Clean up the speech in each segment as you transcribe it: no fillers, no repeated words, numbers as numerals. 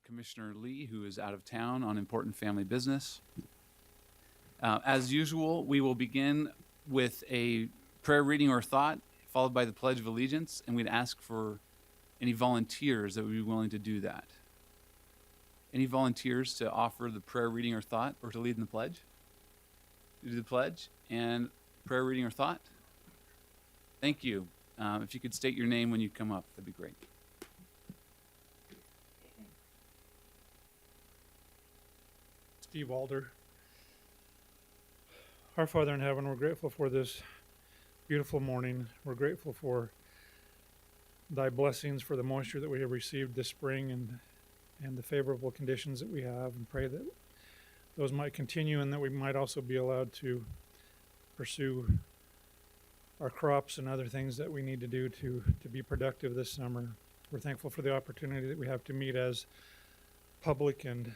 Commissioner Lee, who is out of town on important family business. As usual, we will begin with a prayer reading or thought, followed by the Pledge of Allegiance, and we'd ask for any volunteers that would be willing to do that. Any volunteers to offer the prayer reading or thought, or to lead in the pledge? To do the pledge and prayer reading or thought? Thank you. If you could state your name when you come up, that'd be great. Steve Alder. Our Father in heaven, we're grateful for this beautiful morning. We're grateful for thy blessings, for the moisture that we have received this spring and the favorable conditions that we have, and pray that those might continue and that we might also be allowed to pursue our crops and other things that we need to do to be productive this summer. We're thankful for the opportunity that we have to meet as public and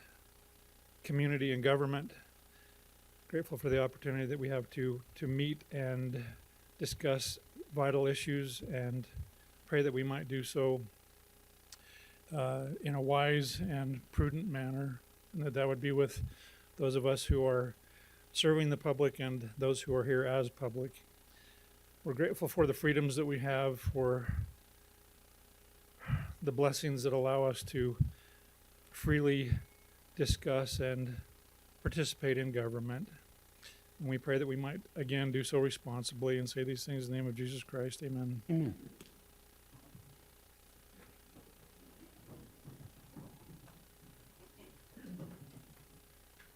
community and government. Grateful for the opportunity that we have to meet and discuss vital issues, and pray that we might do so in a wise and prudent manner, and that would be with those of us who are serving the public and those who are here as public. We're grateful for the freedoms that we have, for the blessings that allow us to freely discuss and participate in government. And we pray that we might again do so responsibly and say these things in the name of Jesus Christ. Amen. Amen.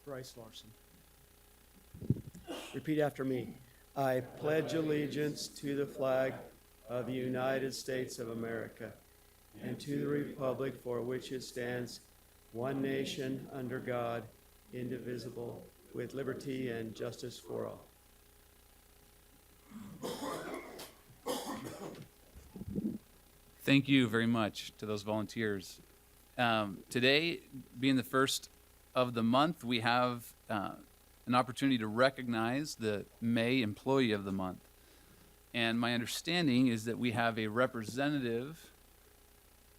Bryce Larson. Repeat after me. I pledge allegiance to the flag of the United States of America and to the republic for which it stands, one nation under God, indivisible, with liberty and justice for all. Thank you very much to those volunteers. Today, being the first of the month, we have an opportunity to recognize the May Employee of the Month. And my understanding is that we have a representative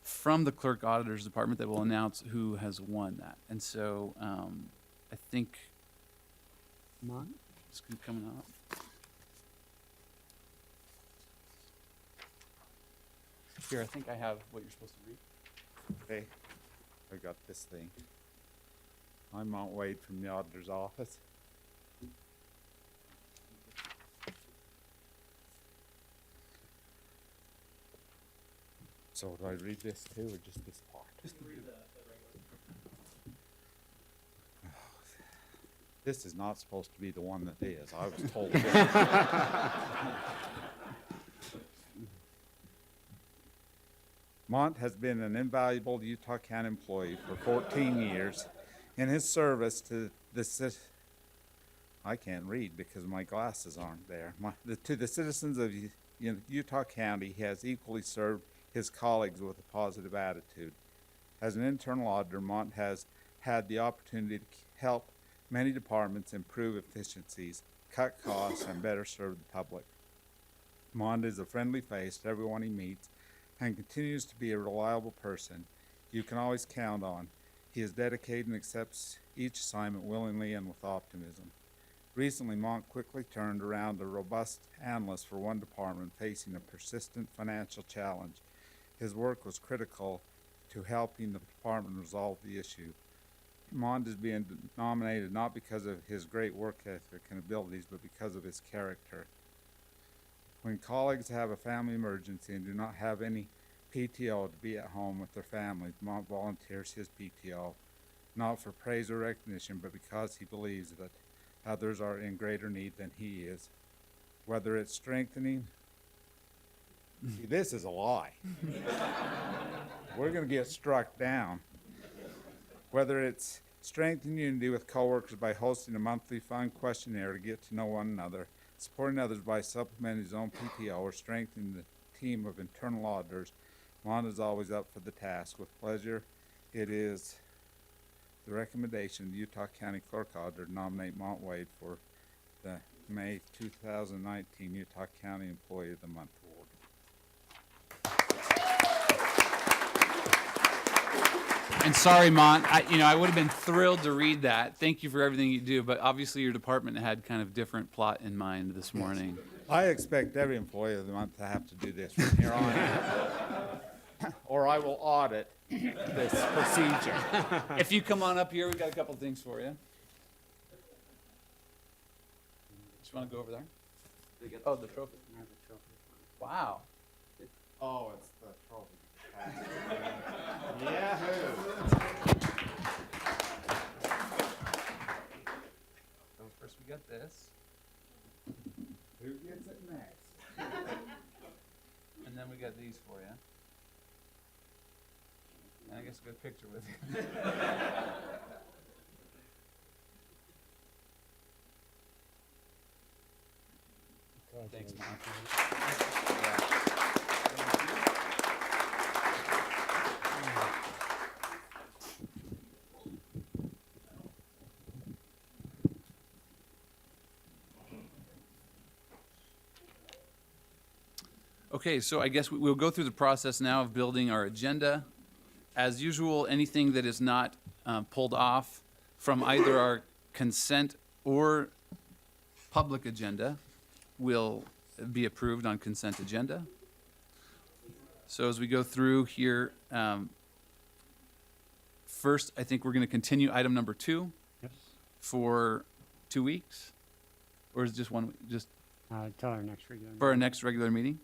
from the Clerk Auditor's Department that will announce who has won that. And so I think it's coming up. Here, I think I have what you're supposed to read. Okay, I got this thing. I'm Mount Wade from the auditor's office. So do I read this too, or just this part? Just read the regular. This is not supposed to be the one that is. I was told this. Mont has been an invaluable Utah County employee for 14 years. In his service to the I can't read because my glasses aren't there. To the citizens of Utah County, he has equally served his colleagues with a positive attitude. As an internal auditor, Mont has had the opportunity to help many departments improve efficiencies, cut costs, and better serve the public. Mont is a friendly face to everyone he meets and continues to be a reliable person you can always count on. He is dedicated and accepts each assignment willingly and with optimism. Recently, Mont quickly turned around a robust analyst for one department facing a persistent financial challenge. His work was critical to helping the department resolve the issue. Mont is being nominated not because of his great work ethic and abilities, but because of his character. When colleagues have a family emergency and do not have any PTO to be at home with their families, Mont volunteers his PTO, not for praise or recognition, but because he believes that others are in greater need than he is. Whether it's strengthening, see, this is a lie. We're going to get struck down. Whether it's strengthening unity with coworkers by hosting a monthly fun questionnaire to get to know one another, supporting others by supplementing his own PTO, or strengthening the team of internal auditors, Mont is always up for the task. With pleasure, it is the recommendation of the Utah County Clerk Auditor to nominate Mont Wade for the May 2019 Utah County Employee of the Month Award. And sorry, Mont, I would have been thrilled to read that. Thank you for everything you do, but obviously your department had kind of different plot in mind this morning. I expect every employee of the month to have to do this from here on out. Or I will audit this procedure. If you come on up here, we've got a couple things for you. Just want to go over there? Oh, the trophy. Wow. Oh, it's the trophy. Yahoo! So first we got this, Who gets it next? and then we got these for you. And I guess a good picture with you. Thanks, Mont. Okay, so I guess we'll go through the process now of building our agenda. As usual, anything that is not pulled off from either our consent or public agenda will be approved on consent agenda. So as we go through here, first, I think we're going to continue item number 2 Yes. for 2 weeks? Or is it just 1 week? Just Till our next regular. for our next regular meeting?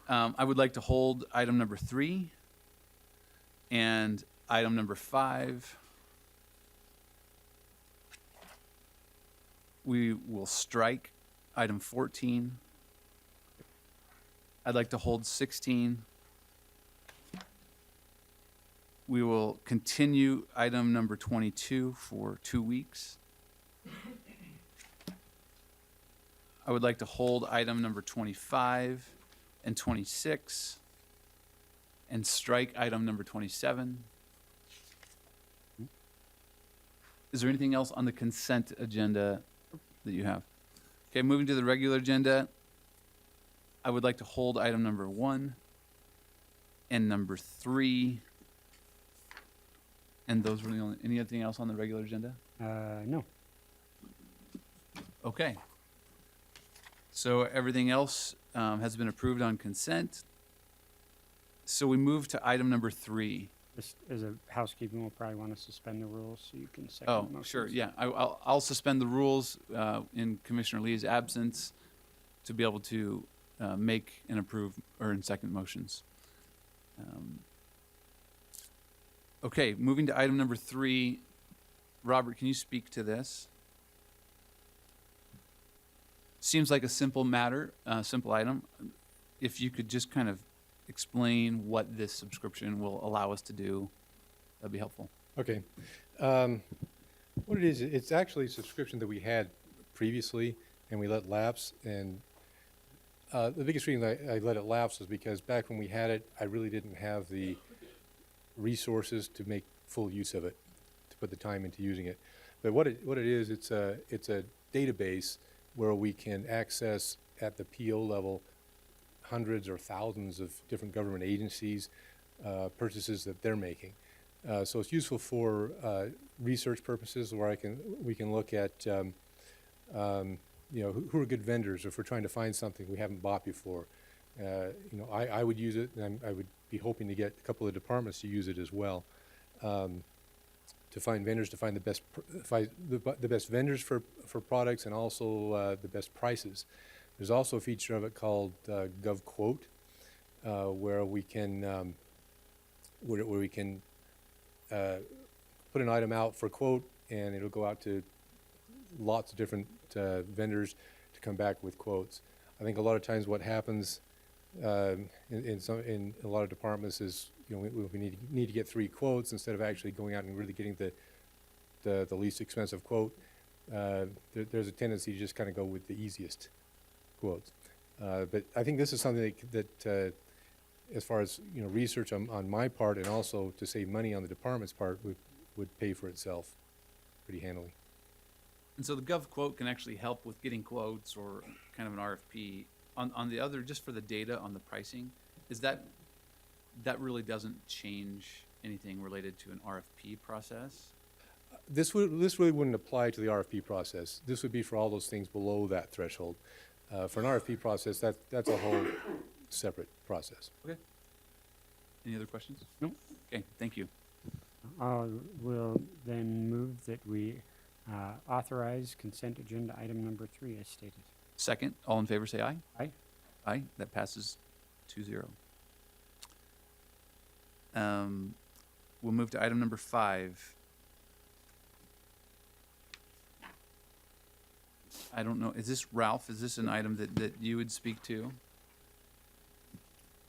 I would like to hold item number 3 and item number 5. We will strike item 14. I'd like to hold 16. We will continue item number 22 for 2 weeks. I would like to hold item number 25 and 26 and strike item number 27. Is there anything else on the consent agenda that you have? Okay, moving to the regular agenda, I would like to hold item number 1 and number 3. And those were the only, anything else on the regular agenda? No. Okay. So everything else has been approved on consent. So we move to item number 3. Just as a housekeeping, we'll probably want to suspend the rules so you can second Oh, the motions. sure, yeah. I'll suspend the rules in Commissioner Lee's absence to be able to make and approve or in second motions. Okay, moving to item number 3. Robert, can you speak to this? Seems like a simple matter, simple item. If you could just kind of explain what this subscription will allow us to do, that'd be helpful. Okay. What it is, it's actually a subscription that we had previously and we let lapse. And the biggest reason I let it lapse was because back when we had it, I really didn't have the resources to make full use of it, to put the time into using it. But what it is, it's a database where we can access at the PO level hundreds or thousands of different government agencies, purchases that they're making. So it's useful for research purposes, where we can look at who are good vendors if we're trying to find something we haven't bought before. I would use it, and I would be hoping to get a couple of departments to use it as well, to find vendors, to find the best vendors for products, and also the best prices. There's also a feature of it called GovQuote, where we can put an item out for quote, and it'll go out to lots of different vendors to come back with quotes. I think a lot of times what happens in a lot of departments is, we need to get 3 quotes instead of actually going out and really getting the least expensive quote. There's a tendency to just kind of go with the easiest quotes. But I think this is something that as far as research on my part, and also to save money on the department's part, would pay for itself pretty handily. And so the GovQuote can actually help with getting quotes or kind of an RFP. On the other, just for the data on the pricing, is that really doesn't change anything related to an RFP process. This really wouldn't apply to the RFP process. This would be for all those things below that threshold. For an RFP process, that's a whole separate process. Any other questions? No. Okay, thank you. We'll then move that we authorize consent agenda item number 3 as stated. Second, all in favor say aye. Aye. Aye, that passes 2-0. We'll move to item number 5. I don't know, is this, Ralph, is this an item that you would speak to?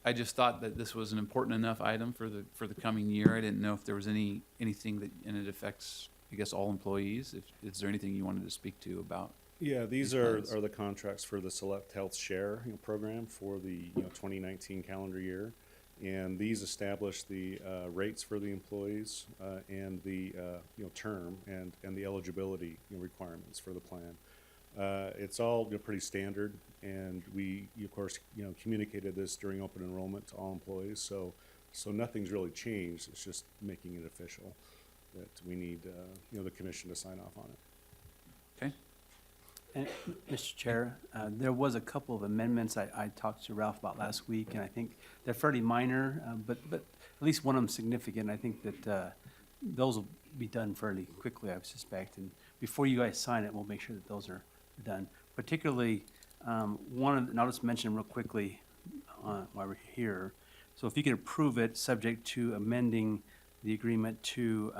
I just thought that this was an important enough item for the coming year. I didn't know if there was anything that, and it affects, I guess, all employees. Is there anything you wanted to speak to about? Yeah, these These are plans. the contracts for the Select Health Share program for the 2019 calendar year. And these establish the rates for the employees and the term and the eligibility requirements for the plan. It's all pretty standard, and we of course communicated this during open enrollment to all employees. So nothing's really changed. It's just making it official that we need the commission to sign off on it. Okay. And, Mr. Chair, there was a couple of amendments I talked to Ralph about last week, and I think they're fairly minor, but at least one of them significant. I think that those will be done fairly quickly, I suspect. And before you guys sign it, we'll make sure that those are done. Particularly, and I'll just mention them real quickly while we're here. So if you could approve it, subject to amending the agreement to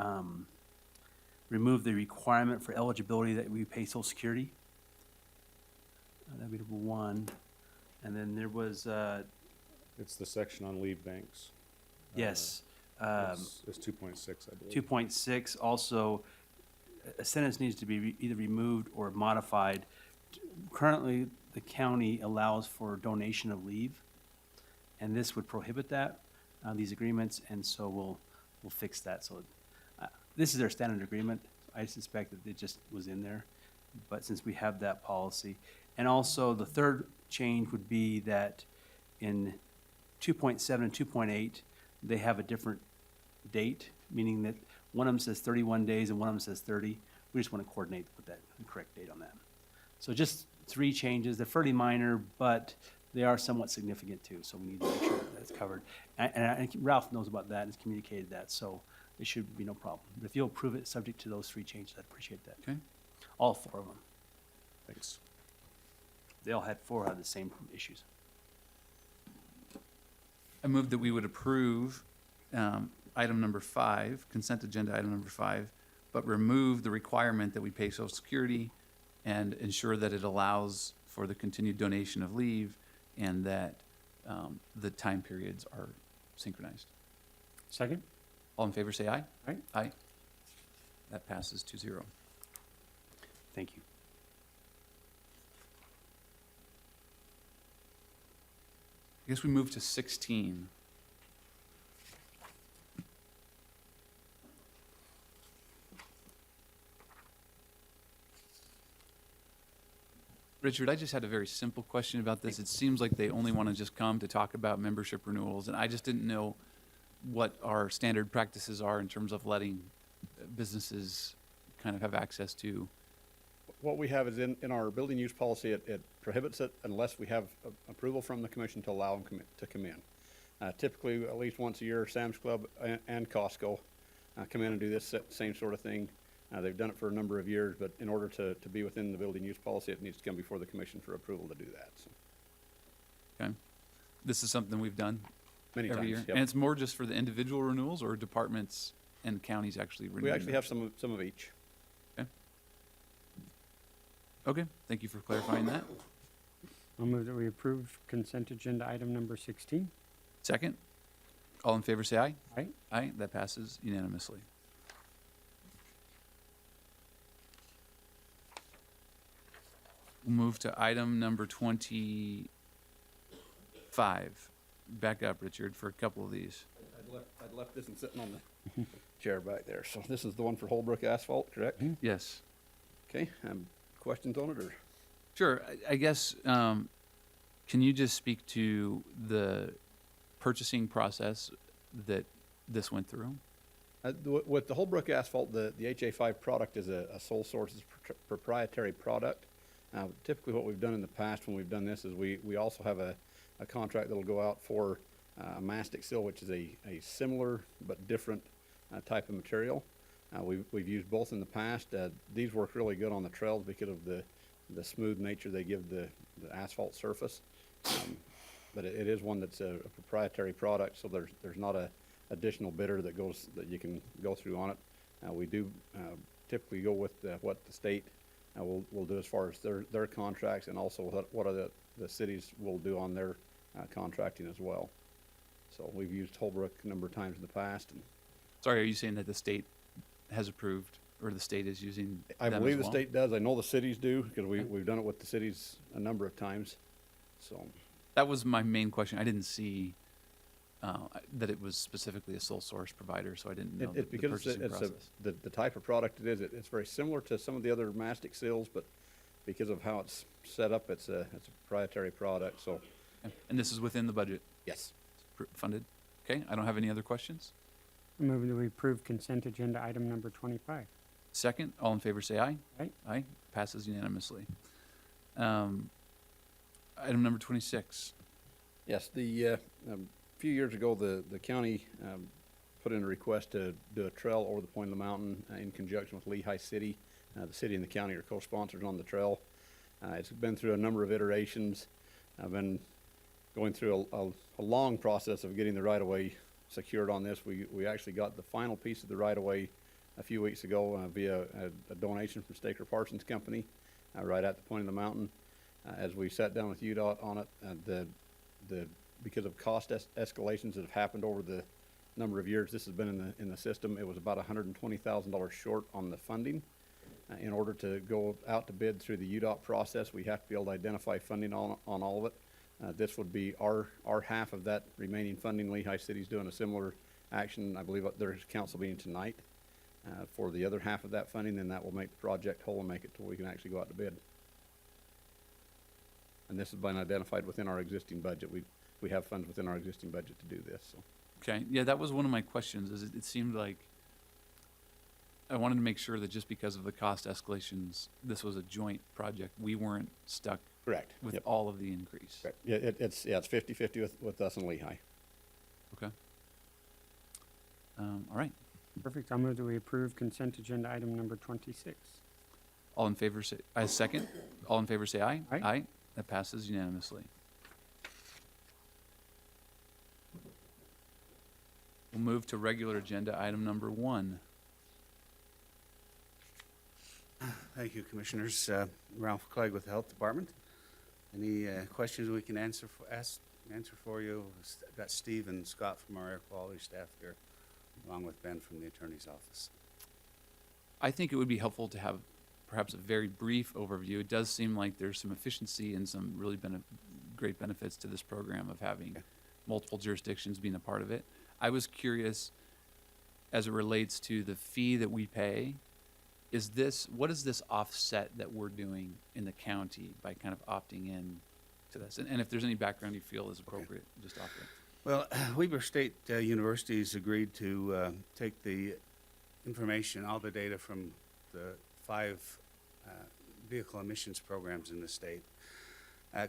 remove the requirement for eligibility that we pay Social Security. That'd be number 1. And then there was, It's the section on leave banks. yes, It's 2.6, I believe. 2.6, also, a sentence needs to be either removed or modified. Currently, the county allows for donation of leave, and this would prohibit that, these agreements, and so we'll fix that. So this is their standard agreement. I suspect that it just was in there, but since we have that policy. And also, the third change would be that in 2.7 and 2.8, they have a different date, meaning that one of them says 31 days and one of them says 30. We just want to coordinate with that, the correct date on that. So just 3 changes. They're fairly minor, but they are somewhat significant too, so we need to make sure that that's covered. And I think Ralph knows about that and has communicated that, so it should be no problem. But if you'll approve it subject to those 3 changes, I'd appreciate that. Okay. All 4 of them. Thanks. They all had 4 out of the same issues. I move that we would approve item number 5, consent agenda item number 5, but remove the requirement that we pay Social Security and ensure that it allows for the continued donation of leave and that the time periods are synchronized. Second? All in favor say aye. Aye. Aye. That passes 2-0. Thank you. I guess we move to 16. Richard, I just had a very simple question about this. It seems like they only want to just come to talk about membership renewals, and I just didn't know what our standard practices are in terms of letting businesses kind of have access to. What we have is in our building use policy, it prohibits it unless we have approval from the commission to allow them to come in. Typically, at least once a year, Sam's Club and Costco come in and do this same sort of thing. They've done it for a number of years, but in order to be within the building use policy, it needs to come before the commission for approval to do that. So, Okay, this is something we've done many every times. year, Yep. and it's more just for the individual renewals or departments and counties actually renewing. We actually them? have some of each. Okay, thank you for clarifying that. I'll move that we approve consent agenda item number 16. Second, all in favor say aye. Aye. Aye, that passes unanimously. We'll move to item number 25. Back up, Richard, for a couple of these. I'd left this one sitting on the chair back there. So this is the one for Holbrook Asphalt, correct? Yes. Okay. Questions on it, or? Sure, I guess, can you just speak to the purchasing process that this went through? With the Holbrook asphalt, the HA5 product is a sole source, it's proprietary product. Typically what we've done in the past when we've done this is we also have a contract that'll go out for a mastic seal, which is a similar but different type of material. We've used both in the past. These work really good on the trails because of the smooth nature they give the asphalt surface. But it is one that's a proprietary product, so there's not a additional bidder that you can go through on it. We do typically go with what the state will do as far as their contracts, and also what the cities will do on their contracting as well. So we've used Holbrook a number of times in the past. And Sorry, are you saying that the state has approved, or the state is using I them believe as the well? state does. I know the cities do because Okay. we've done it with the cities a number of times. So That was my main question. I didn't see that it was specifically a sole source provider, so I didn't know the because purchasing it's process. the type of product it is, it's very similar to some of the other mastic seals, but because of how it's set up, it's a proprietary product. So Okay. And this is within the budget yes. funded? Okay, I don't have any other questions. I move that we approve consent agenda item number 25. Second, all in favor say aye. Aye. Aye, passes unanimously. Item number 26. Yes, a few years ago, the county put in a request to do a trail over the point of the mountain in conjunction with Lehigh City. The city and the county are co-sponsors on the trail. It's been through a number of iterations. I've been going through a long process of getting the right-of-way secured on this. We actually got the final piece of the right-of-way a few weeks ago via a donation from Staker Parsons Company right at the point of the mountain. As we sat down with UDOT on it, because of cost escalations that have happened over the number of years this has been in the system, it was about $120,000 short on the funding. In order to go out to bid through the UDOT process, we have to be able to identify funding on all of it. This would be our half of that remaining funding. Lehigh City's doing a similar action. I believe there's council meeting tonight for the other half of that funding, and that will make the project whole and make it to where we can actually go out to bid. And this has been identified within our existing budget. We have funds within our existing budget to do this. So. Okay, yeah, that was one of my questions, is it seemed like I wanted to make sure that just because of the cost escalations, this was a joint project. We weren't stuck Correct. with Yep. all of the increase. Correct. Yeah, it's 50-50 with us and Lehigh. Okay. All right. Perfect. I move that we approve consent agenda item number 26. All in favor say, second. All in favor say aye. Aye. Aye. That passes unanimously. We'll move to regular agenda item number 1. Thank you, Commissioners. Ralph Clegg with the Health Department. Any questions we can answer for you? I've got Steve and Scott from our air quality staff here, along with Ben from the Attorney's Office. I think it would be helpful to have perhaps a very brief overview. It does seem like there's some efficiency and some really great benefits to this program of having multiple jurisdictions being a part of it. I was curious, as it relates to the fee that we pay, what is this offset that we're doing in the county by kind of opting in to this? And if there's any background you feel is appropriate, just offer it. Well, Weber State University's agreed to take the information, all the data from the 5 vehicle emissions programs in the state,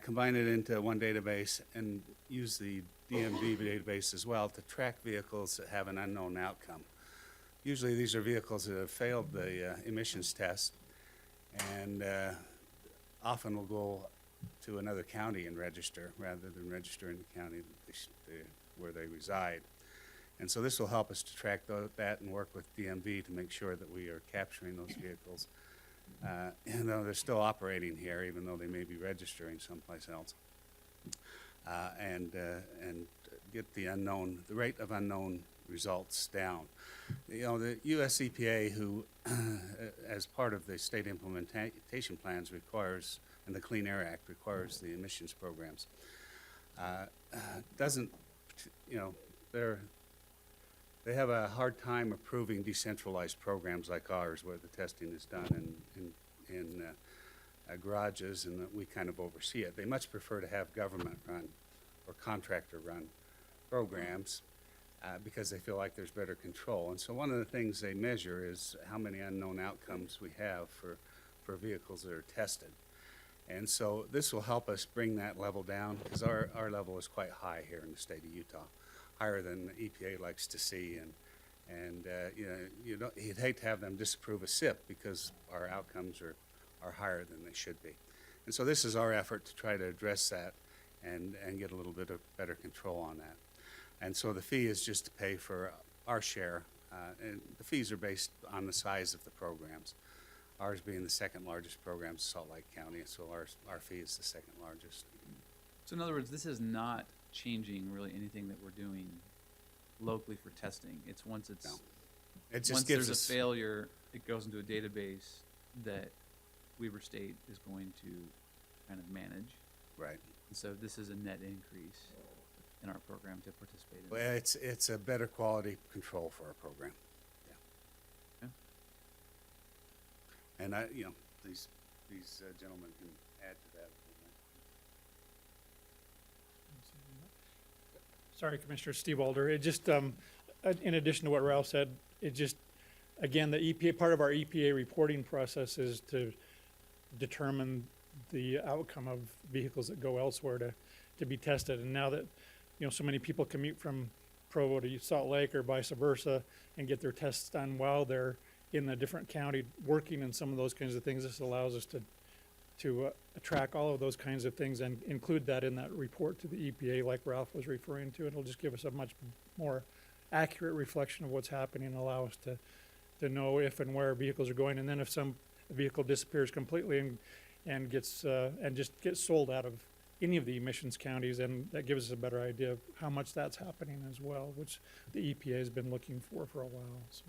combine it into one database, and use the DMV database as well to track vehicles that have an unknown outcome. Usually these are vehicles that have failed the emissions test, and often will go to another county and register rather than register in the county where they reside. And so this will help us to track that and work with DMV to make sure that we are capturing those vehicles, even though they're still operating here, even though they may be registering someplace else, and get the rate of unknown results down. You know, the US EPA, who, as part of the state implementation plans, requires, and the Clean Air Act requires the emissions programs, doesn't, you know, they have a hard time approving decentralized programs like ours, where the testing is done in garages, and that we kind of oversee it. They much prefer to have government-run or contractor-run programs. because they feel like there's better control. And so one of the things they measure is how many unknown outcomes we have for vehicles that are tested. And so this will help us bring that level down, because our level is quite high here in the state of Utah, higher than the EPA likes to see. And you'd hate to have them disapprove a SIP because our outcomes are higher than they should be. And so this is our effort to try to address that and get a little bit of better control on that. And so the fee is just to pay for our share, and the fees are based on the size of the programs. Ours being the second largest program in Salt Lake County, so our fee is the second largest. So in other words, this is not changing really anything that we're doing locally for testing. It's once it's, No. It just once gives there's us a failure, it goes into a database that Weber State is going to kind of manage. right. And so this is a net increase in our program to participate in. Well, it's a better quality control for our program. Yeah. Okay. And these gentlemen can add to that. Sorry, Commissioner Steve Alder. It just, in addition to what Ralph said, it just, again, the EPA, part of our EPA reporting process is to determine the outcome of vehicles that go elsewhere to be tested. And now that, so many people commute from Provo to Salt Lake or vice versa and get their tests done while they're in a different county working and some of those kinds of things, this allows us to track all of those kinds of things and include that in that report to the EPA like Ralph was referring to. It'll just give us a much more accurate reflection of what's happening and allow us to know if and where vehicles are going. And then if some vehicle disappears completely and gets and just gets sold out of any of the emissions counties, and that gives us a better idea of how much that's happening as well, which the EPA has been looking for a while. So.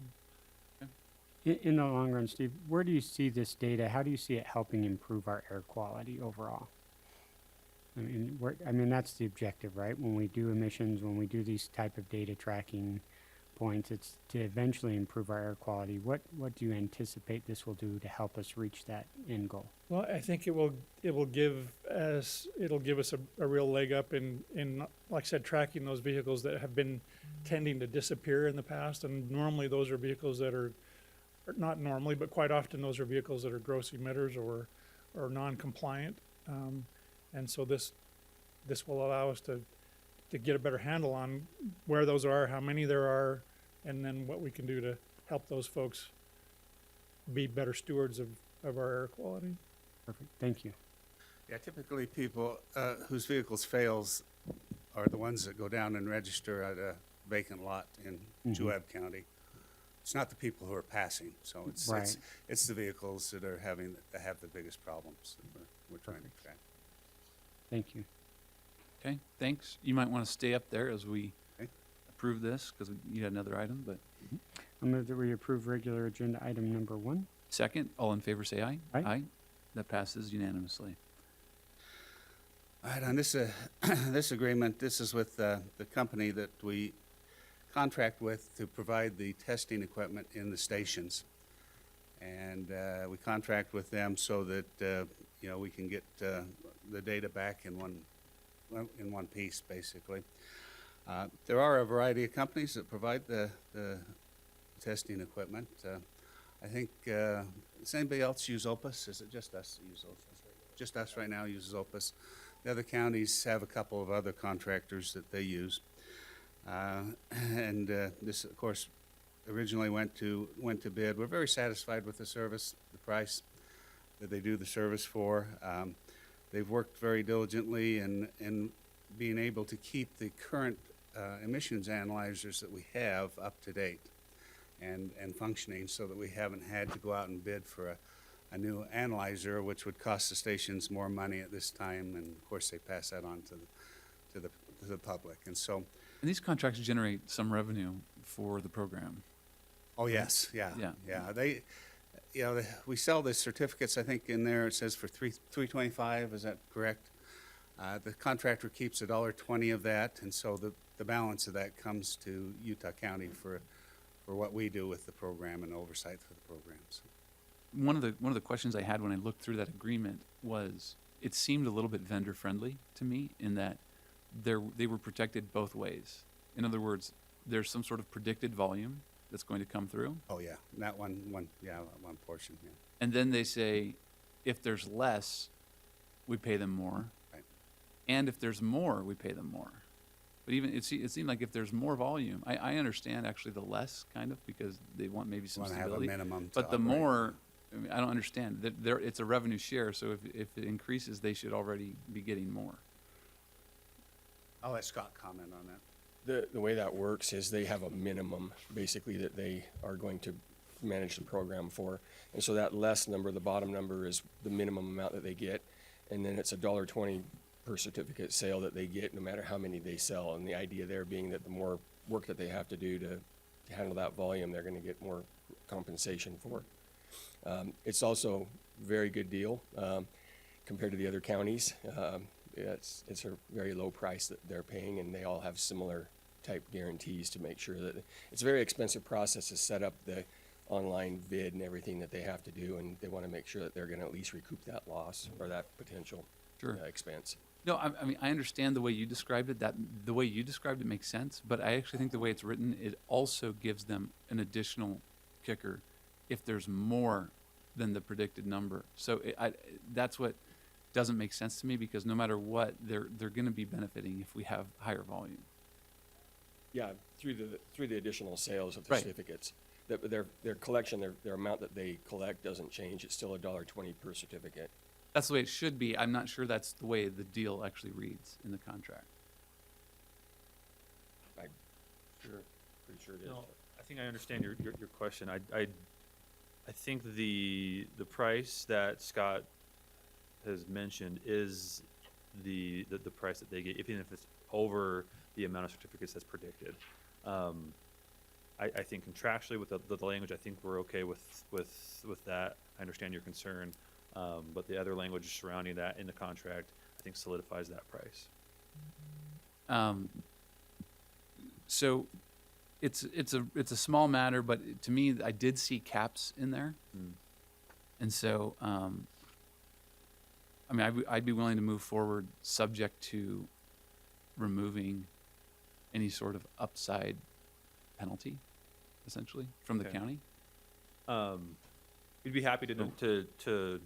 In the long run, Steve, where do you see this data? How do you see it helping improve our air quality overall? I mean, that's the objective, right? When we do emissions, when we do these type of data tracking points, it's to eventually improve our air quality. What do you anticipate this will do to help us reach that end goal? Well, I think it will give us a real leg up in like I said, tracking those vehicles that have been tending to disappear in the past. And normally those are vehicles that are not normally, but quite often those are vehicles that are gross emitters or non-compliant. And so this will allow us to get a better handle on where those are, how many there are, and then what we can do to help those folks be better stewards of our air quality. Perfect. Thank you. Yeah, typically people whose vehicles fails are the ones that go down and register at a vacant lot in Juab County. It's not the people who are passing, so Right. it's the vehicles that have the biggest problems that we're trying to track. Thank you. Okay, thanks. You might want to stay up there as we Okay. approve this, because you had another item, but I move that we approve regular agenda item number 1. second, all in favor say aye. Aye. That passes unanimously. All right, on this this agreement, this is with the company that we contract with to provide the testing equipment in the stations. And we contract with them so that we can get the data back in one piece, basically. There are a variety of companies that provide the testing equipment. I think, does anybody else use Opus? Is it just us that use Opus? Just us right now uses Opus. The other counties have a couple of other contractors that they use. And this, of course, originally went to bid. We're very satisfied with the service, the price that they do the service for. They've worked very diligently in being able to keep the current emissions analyzers that we have up to date and functioning, so that we haven't had to go out and bid for a new analyzer, which would cost the stations more money at this time. And of course, they pass that on to the public. And so, And these contracts generate some revenue for the program. oh yes, yeah, Yeah. They, we sell the certificates. I think in there it says for $3.25. Is that correct? The contractor keeps $1.20 of that, and so the balance of that comes to Utah County for what we do with the program and oversight for the programs. One of the questions I had when I looked through that agreement was, it seemed a little bit vendor friendly to me in that they were protected both ways. In other words, there's some sort of predicted volume that's going to come through. Oh, yeah, that one portion, yeah. And then they say, if there's less, we pay them more. Right. And if there's more, we pay them more. But even, it seemed like if there's more volume, I understand actually the less, kind of, because they want maybe some Want to have a stability. minimum to But the operate. more, I mean, I don't understand, that there, it's a revenue share, so if it increases, they should already be getting more. I'll let Scott comment on that. The way that works is they have a minimum, basically, that they are going to manage the program for. And so that less number, the bottom number, is the minimum amount that they get. And then it's $1.20 per certificate sale that they get, no matter how many they sell. And the idea there being that the more work that they have to do to handle that volume, they're gonna get more compensation for. It's also a very good deal, compared to the other counties. It's a very low price that they're paying, and they all have similar type guarantees to make sure that, it's a very expensive process to set up the online vid and everything that they have to do, and they want to make sure that they're going to at least recoup that loss or that potential Sure. expense. No, I mean, I understand the way you described it, that the way you described it makes sense, but I actually think the way it's written, it also gives them an additional kicker if there's more than the predicted number. So that's what doesn't make sense to me, because no matter what, they're going to be benefiting if we have higher volume. Yeah, through the additional sales of the Right. certificates. Their collection, their amount that they collect doesn't change. It's still $1.20 per certificate. That's the way it should be. I'm not sure that's the way the deal actually reads in the contract. Pretty sure it is. No, I think I understand your question. I think the price that Scott has mentioned is the price that they get, even if it's over the amount of certificates that's predicted. I think contractually with the language, I think we're okay with that. I understand your concern, but the other language surrounding that in the contract, I think solidifies that price. So it's a small matter, but to me, I did see caps in there. And so, I mean, I'd be willing to move forward subject to removing any sort of upside penalty, essentially, from the Okay. county. We'd be happy to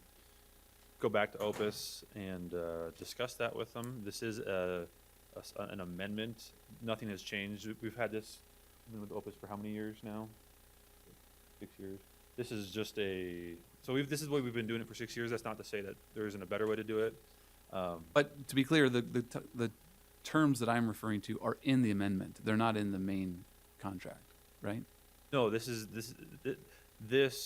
go back to Opus and discuss that with them. This is an amendment. Nothing has changed. We've had this, been with Opus for how many years now? 6 years. This is just this is the way we've been doing it for 6 years. That's not to say that there isn't a better way to do it. But to be clear, the terms that I'm referring to are in the amendment. They're not in the main contract, right? No, this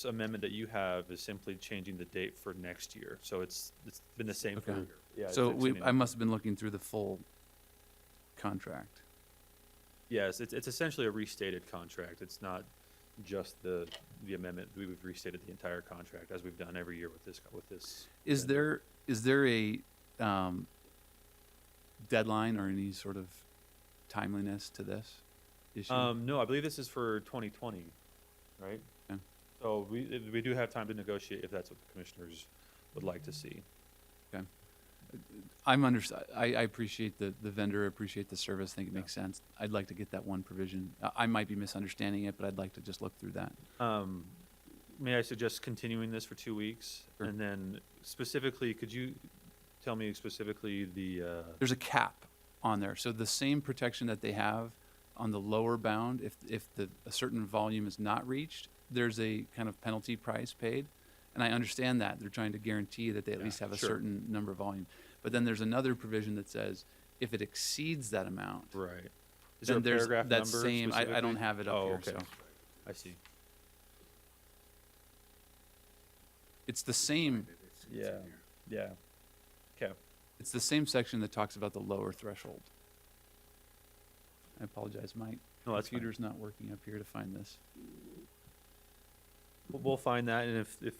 amendment that you have is simply changing the date for next year. So it's been the same for, Okay. yeah. So it's extending- I must have been looking through the full contract. Yes, it's essentially a restated contract. It's not just the amendment. We've restated the entire contract as we've done every year with this. Is there a deadline or any sort of timeliness to this issue? No, I believe this is for 2020, right? Okay. So we do have time to negotiate if that's what the commissioners would like to see. Okay. I appreciate the vendor, appreciate the service, think it makes sense. I'd like to get that one provision. I might be misunderstanding it, but I'd like to just look through that. May I suggest continuing this for 2 weeks? Sure. And then specifically, could you tell me specifically There's a cap on there. So the same protection that they have on the lower bound, if a certain volume is not reached, there's a kind of penalty price paid. And I understand that. They're trying to guarantee that they at least have a sure. certain number of volume. But then there's another provision that says if it exceeds that amount, right? Is there then a there's paragraph that number same, I don't specifically? have it up Oh, here, okay. so. I see. It's the same, Yeah. Yeah. Okay. it's the same section that talks about the lower threshold. I apologize, my No, that's fine. computer's not working up here to find this. We'll find that, and if the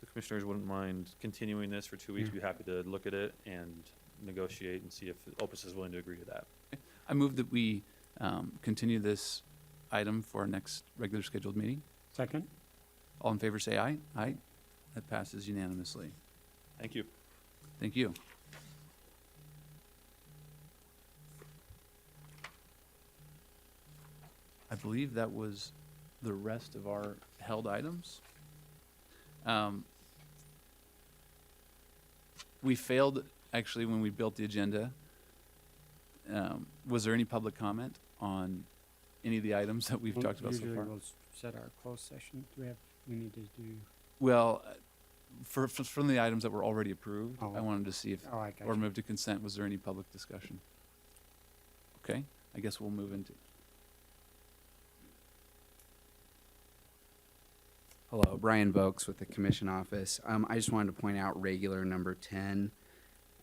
commissioners wouldn't mind continuing this for 2 weeks, Yeah. we'd be happy to look at it and negotiate and see if Opus is willing to agree to that. I move that we continue this item for our next regular scheduled meeting. Second? All in favor, say aye. Aye. That passes unanimously. Thank you. Thank you. believe that was the rest of our held items. We failed, actually, when we built the agenda. Was there any public comment on any of the items that we've talked about so Usually far? we'll set our closed session. We need to do, Well, from the items that were already approved, Oh. I wanted to see if, oh, I got or you. move to consent, was there any public discussion? Okay, I guess we'll move into, Hello, Brian Vokes with the Commission Office. I just wanted to point out regular number 10.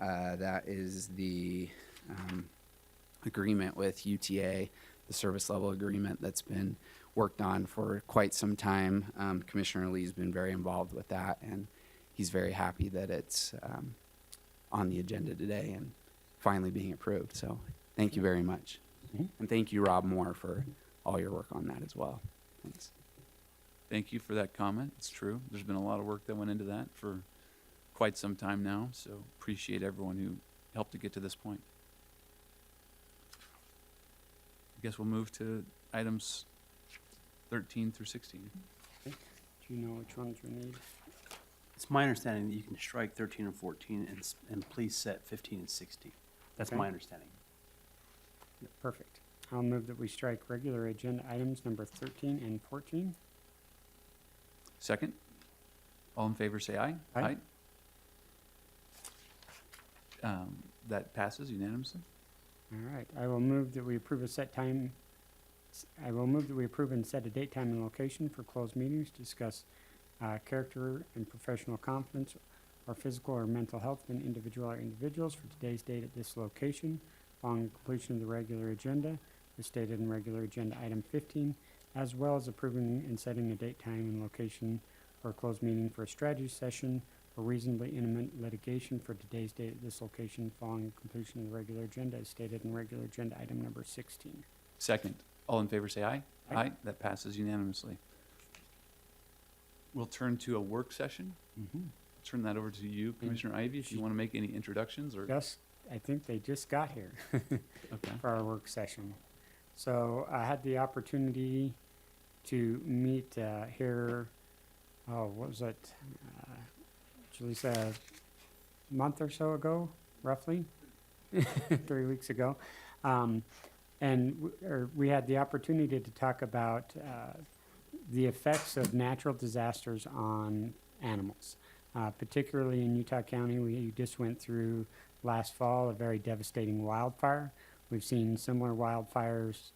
That is the agreement with UTA, the service level agreement that's been worked on for quite some time. Commissioner Lee's been very involved with that, and he's very happy that it's on the agenda today and finally being approved. So thank you very much. Mhm. And thank you, Rob Moore, for all your work on that as well. Thanks. thank you for that comment. It's true. There's been a lot of work that went into that for quite some time now, so appreciate everyone who helped to get to this point. I guess we'll move to items 13 through 16. Do you know which ones we need? It's my understanding that you can strike 13 and 14 and please set 15 and 16. That's Okay. my understanding. Perfect. I'll move that we strike regular agenda items number 13 and 14. Second? All in favor, say aye. Aye. That passes unanimously. All right, I will move that we approve a set time, I will move that we approve and set a date, time, and location for closed meetings to discuss character and professional confidence or physical or mental health of an individual or individuals for today's date at this location, following completion of the regular agenda, as stated in regular agenda item 15, as well as approving and setting a date, time, and location for a closed meeting for a strategy session for reasonably imminent litigation for today's date at this location following completion of the regular agenda as stated in regular agenda item number 16. Second. All in favor, say aye. Aye. That passes unanimously. We'll turn to a work session. Turn that over to you, Commissioner Ivey, if you want to make any introductions or. Just, I think they just got here Okay. for our work session. So I had the opportunity to meet here, what was it? Jaleesa, a month or so ago, roughly, 3 weeks ago. We had the opportunity to talk about the effects of natural disasters on animals. Particularly in Utah County, we just went through last fall a very devastating wildfire. We've seen similar wildfires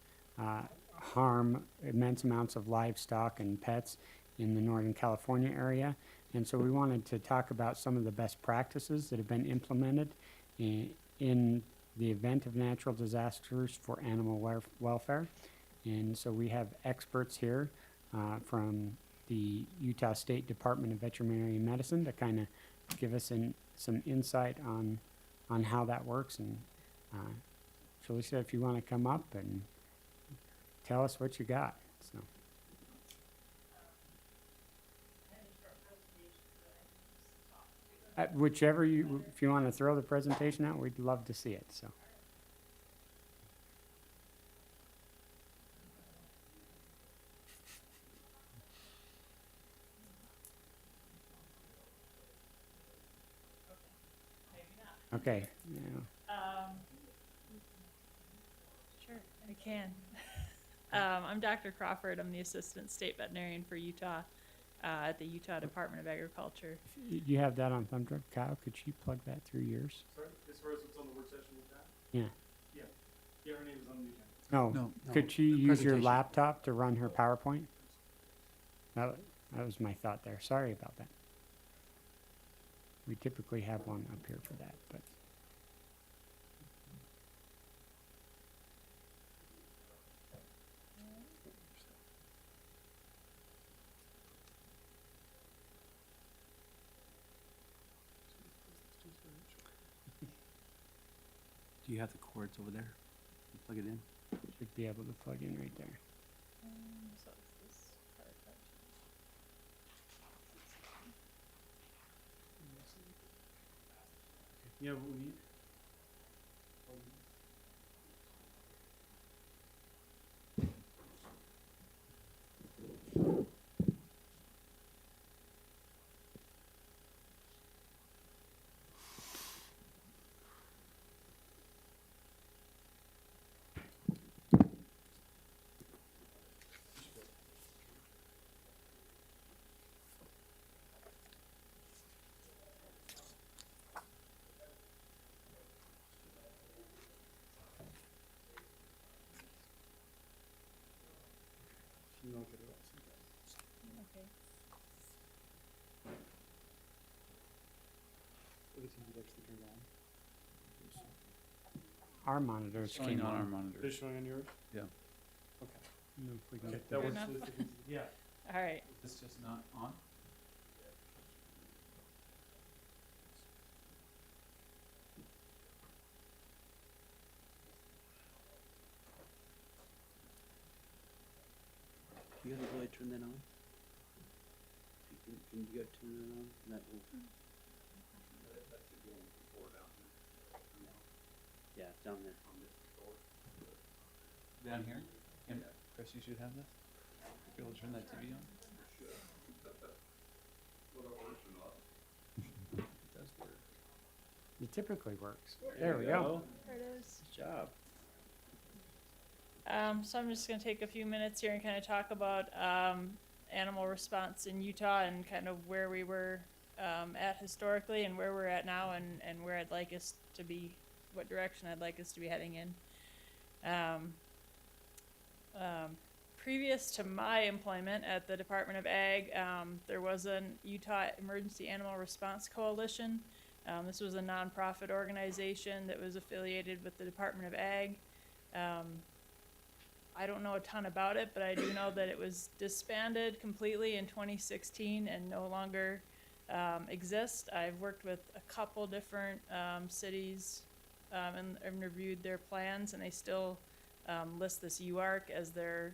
harm immense amounts of livestock and pets in the Northern California area. And so we wanted to talk about some of the best practices that have been implemented in the event of natural disasters for animal welfare. And so we have experts here from the Utah State Department of Veterinary Medicine to kind of give us some insight on how that works. And Jaleesa, if you want to come up and tell us what you got. So. Whichever if you want to throw the presentation out, we'd love to see it. So. Okay. Yeah. Sure, I can. I'm Dr. Crawford. I'm the Assistant State Veterinarian for Utah at the Utah Department of Agriculture. You have that on thumb drive, Kyle? Could you plug that through yours? Sorry, as far as what's on the work session with that? Yeah. Yeah, her name is on the agenda. No. No. Could she The use your presentation. laptop to run her PowerPoint? That was my thought there. Sorry about that. We typically have one up here for that, but. Do you have the cords over there? You plug it in? Should be able to plug in right there. So it's this part that Yeah, what we need? the TV actually turned on? Our monitors Showing came on our on. monitor. Is it showing on yours? Yeah. Okay. No, if we can- Okay, that Fair works. enough. Yeah. All right. It's just not on? You gotta really turn that on? Can you go turn it on? That will. Yeah, it's down there. Down here? And Chris, you should have this? Be able to turn that TV on? It does work. It typically works. There we go. There it is. Good job. So I'm just gonna take a few minutes here and kind of talk about animal response in Utah and kind of where we were at historically and where we're at now and where I'd like us to be, what direction I'd like us to be heading in. Previous to my employment at the Department of Ag, there was a Utah Emergency Animal Response Coalition. This was a nonprofit organization that was affiliated with the Department of Ag. I don't know a ton about it, but I do know that it was disbanded completely in 2016 and no longer exists. I've worked with a couple different cities and reviewed their plans, and they still list this UARC as their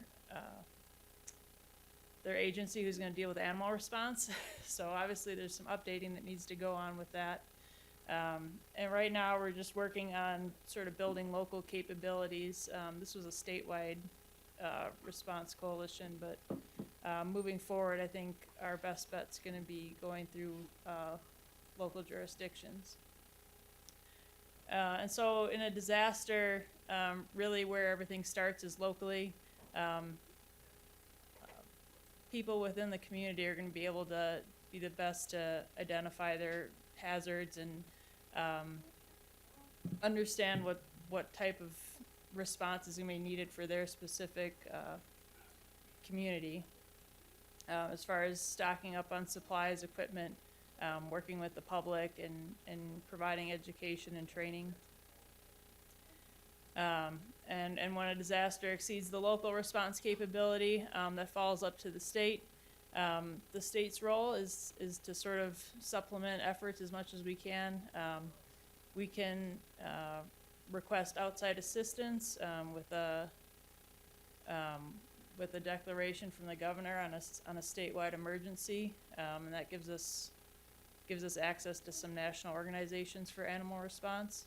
agency who's going to deal with animal response. So obviously there's some updating that needs to go on with that. And right now we're just working on sort of building local capabilities. This was a statewide response coalition, but moving forward, I think our best bet's going to be going through local jurisdictions. And so in a disaster, really where everything starts is locally. People within the community are going to be able to be the best to identify their hazards and understand what type of response is going to be needed for their specific community. As far as stocking up on supplies, equipment, working with the public and providing education and training. And when a disaster exceeds the local response capability, that falls up to the state. The state's role is to sort of supplement efforts as much as we can. We can request outside assistance with a declaration from the governor on a statewide emergency, and that gives us access to some national organizations for animal response.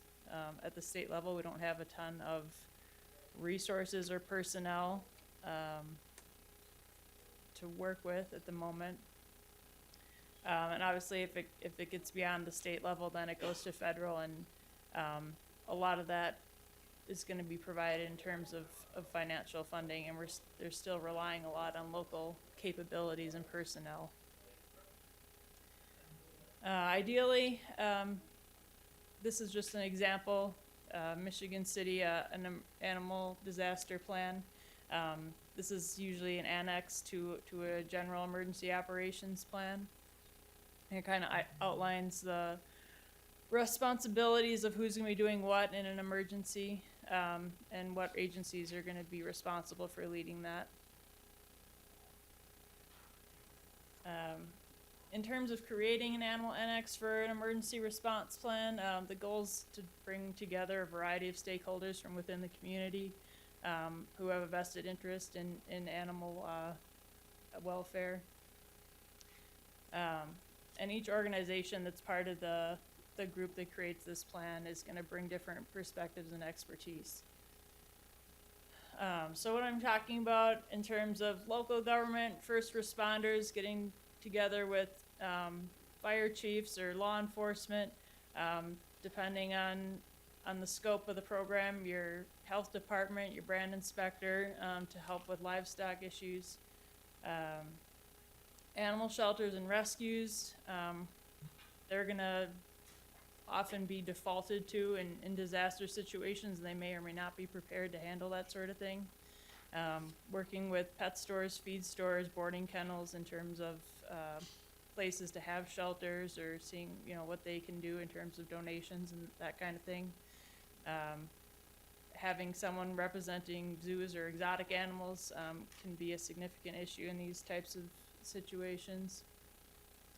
At the state level, we don't have a ton of resources or personnel to work with at the moment. And obviously, if it gets beyond the state level, then it goes to federal, and a lot of that is going to be provided in terms of financial funding, and they're still relying a lot on local capabilities and personnel. Ideally, this is just an example. Michigan City, an animal disaster plan. This is usually an annex to a general emergency operations plan. And it kind of outlines the responsibilities of who's going to be doing what in an emergency, and what agencies are going to be responsible for leading that. In terms of creating an animal annex for an emergency response plan, the goal is to bring together a variety of stakeholders from within the community who have a vested interest in animal welfare. And each organization that's part of the group that creates this plan is going to bring different perspectives and expertise. So what I'm talking about in terms of local government, first responders getting together with fire chiefs or law enforcement, depending on the scope of the program, your health department, your brand inspector, to help with livestock issues. Animal shelters and rescues, they're gonna often be defaulted to in disaster situations, and they may or may not be prepared to handle that sort of thing. Working with pet stores, feed stores, boarding kennels in terms of places to have shelters or seeing, you know, what they can do in terms of donations and that kind of thing. Having someone representing zoos or exotic animals can be a significant issue in these types of situations.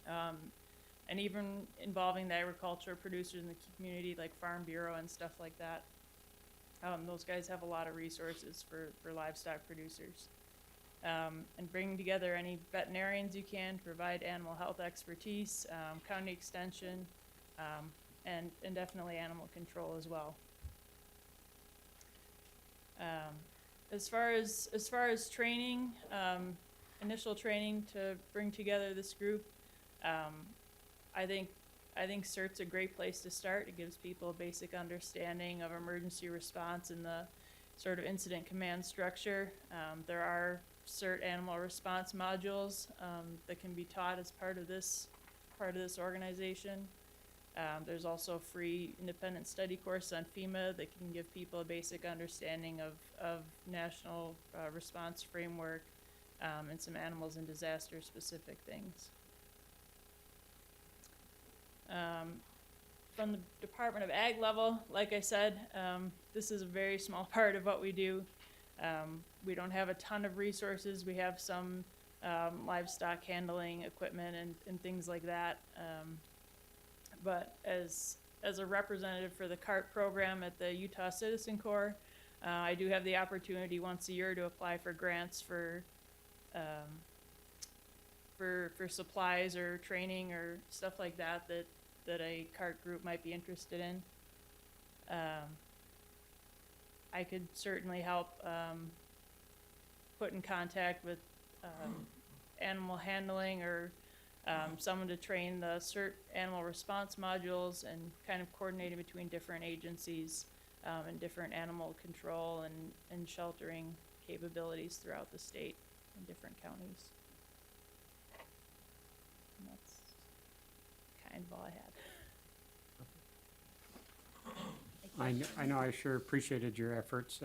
And even involving the agriculture producers in the community, like Farm Bureau and stuff like that. Those guys have a lot of resources for livestock producers. And bringing together any veterinarians you can to provide animal health expertise, county extension, and definitely animal control as well. As far as training, initial training to bring together this group, I think CERT's a great place to start. It gives people a basic understanding of emergency response and the sort of incident command structure. There are CERT animal response modules that can be taught as part of this organization. There's also a free independent study course on FEMA that can give people a basic understanding of national response framework and some animals and disaster specific things. From the Department of Ag level, like I said, this is a very small part of what we do. We don't have a ton of resources. We have some livestock handling equipment and things like that. But as a representative for the CART program at the Utah Citizen Corps, I do have the opportunity once a year to apply for grants for supplies or training or stuff like that a CART group might be interested in. I could certainly help put in contact with animal handling or someone to train the CERT animal response modules and kind of coordinating between different agencies and different animal control and sheltering capabilities throughout the state and different counties. And that's kind of all I had. I know I sure appreciated your efforts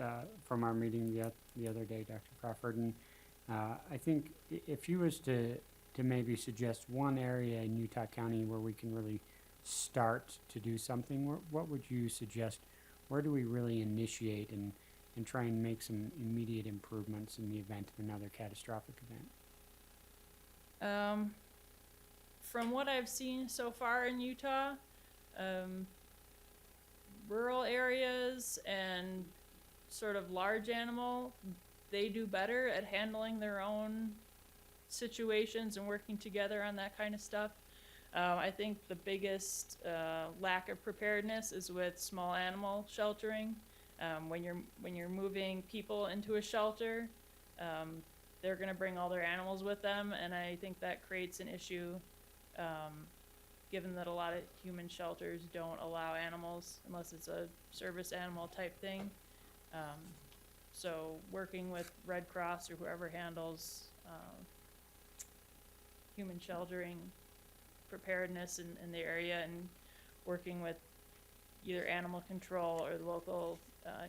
from our meeting the other day, Dr. Crawford. And I think if you was to maybe suggest one area in Utah County where we can really start to do something, what would you suggest? Where do we really initiate and try and make some immediate improvements in the event of another catastrophic event? From what I've seen so far in Utah, rural areas and sort of large animal, they do better at handling their own situations and working together on that kind of stuff. I think the biggest lack of preparedness is with small animal sheltering. When you're moving people into a shelter, they're going to bring all their animals with them, and I think that creates an issue. Given that a lot of human shelters don't allow animals unless it's a service animal type thing. So working with Red Cross or whoever handles human sheltering preparedness in the area and working with either animal control or the local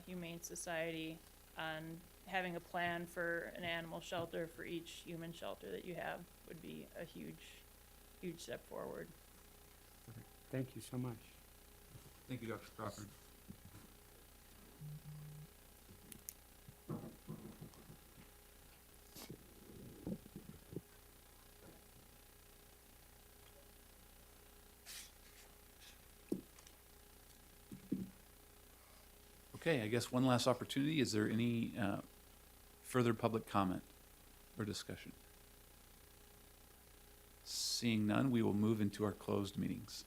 humane society on having a plan for an animal shelter for each human shelter that you have would be a huge step forward. Thank you so much. Thank you, Dr. Crawford. Okay, I guess one last opportunity. Is there any further public comment or discussion? Seeing none, we will move into our closed meetings.